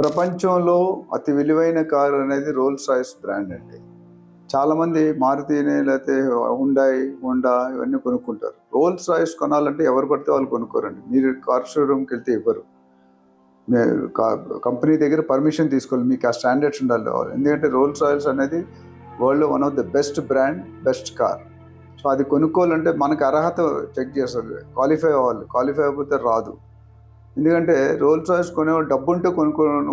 ప్రపంచంలో అతి విలువైన కారు అనేది రోల్స్ రాయిస్ బ్రాండ్ అండి. చాలామంది మారుతిని లేకపోతే హుండాయ్, హోండా ఇవన్నీ కొనుక్కుంటారు. రోల్స్ రాయిస్ కొనాలంటే ఎవరు పడితే వాళ్ళు కొనుక్కోరండి. మీరు కార్ షోరూమ్కి వెళ్తే ఇవ్వరు. కంపెనీ దగ్గర పర్మిషన్ తీసుకోవాలి, మీకు ఆ స్టాండర్డ్స్ ఉండాలి. ఎందుకంటే రోల్స్ రాయిస్ అనేది వరల్డ్లో one of the best brand, best car. So అది కొనుక్కోవాలంటే మనకు అర్హత చెక్ చేస్తారు, క్వాలిఫై అవ్వాలి. క్వాలిఫై అయిపోతే రాదు. ఎందుకంటే రోల్స్ రాయిస్ కొనేవాళ్ళు డబ్బు ఉంటే కొనుక్కోవడం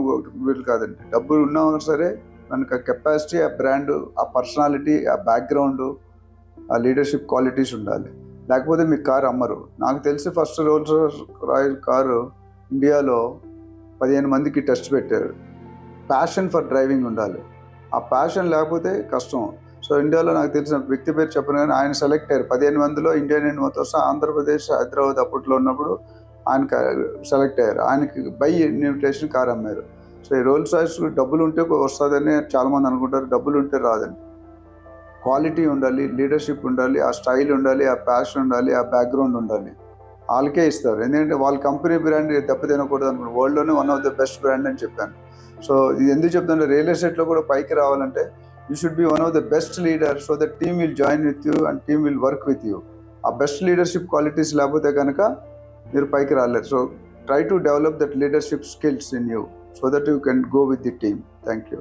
వీలు కాదండి. డబ్బు ఉన్నా సరే మనకు ఆ కెపాసిటీ, ఆ బ్రాండ్, ఆ పర్సనాలిటీ, ఆ బ్యాక్గ్రౌండ్, ఆ లీడర్షిప్ క్వాలిటీస్ ఉండాలి. లేకపోతే మీకు కారు అమ్మరు. నాకు తెలిసి ఫస్ట్ రోల్స్ రాయిస్ కారు ఇండియాలో 15 మందికి టెస్ట్ పెట్టారు. ప్యాషన్ ఫర్ డ్రైవింగ్ ఉండాలి. ఆ ప్యాషన్ లేకపోతే కష్టం. సో ఇండియాలో నాకు తెలిసిన వ్యక్తి పేరు చెప్పను, కానీ ఆయన సెలెక్ట్ అయ్యారు. 15 మందిలో ఇండియన్ మొత్తం ఆంధ్రప్రదేశ్, హైదరాబాద్ అప్పట్లో ఉన్నప్పుడు ఆయన సెలెక్ట్ అయ్యారు. ఆయనకి బై ఇన్విటేషన్ కార్ అమ్మారు. సో ఈ రోల్స్ రాయిస్ డబ్బులు ఉంటే వస్తుందని చాలామంది అనుకుంటారు. డబ్బులు ఉంటే రాదండి. క్వాలిటీ ఉండాలి, లీడర్షిప్ ఉండాలి, ఆ స్టైల్ ఉండాలి, ఆ ప్యాషన్ ఉండాలి, ఆ బ్యాక్గ్రౌండ్ ఉండాలి. వాళ్ళకే ఇస్తారు. ఎందుకంటే వాళ్ళ కంపెనీ బ్రాండ్ దెబ్బతినకూడదు అనుకుంటారు. వరల్డ్లోనే one of the best brand అని చెప్పాను. సో ఇది ఎందుకు చెప్తానంటే, రియల్ ఎస్టేట్లో కూడా పైకి రావాలంటే you should be one of the best leader, so that team will join with you and team will work with you. ఆ బెస్ట్ లీడర్షిప్ క్వాలిటీస్ లేకపోతే కనుక మీరు పైకి రాలేరు. So try to develop that leadership skills in you, so that you can go with the team. Thank you.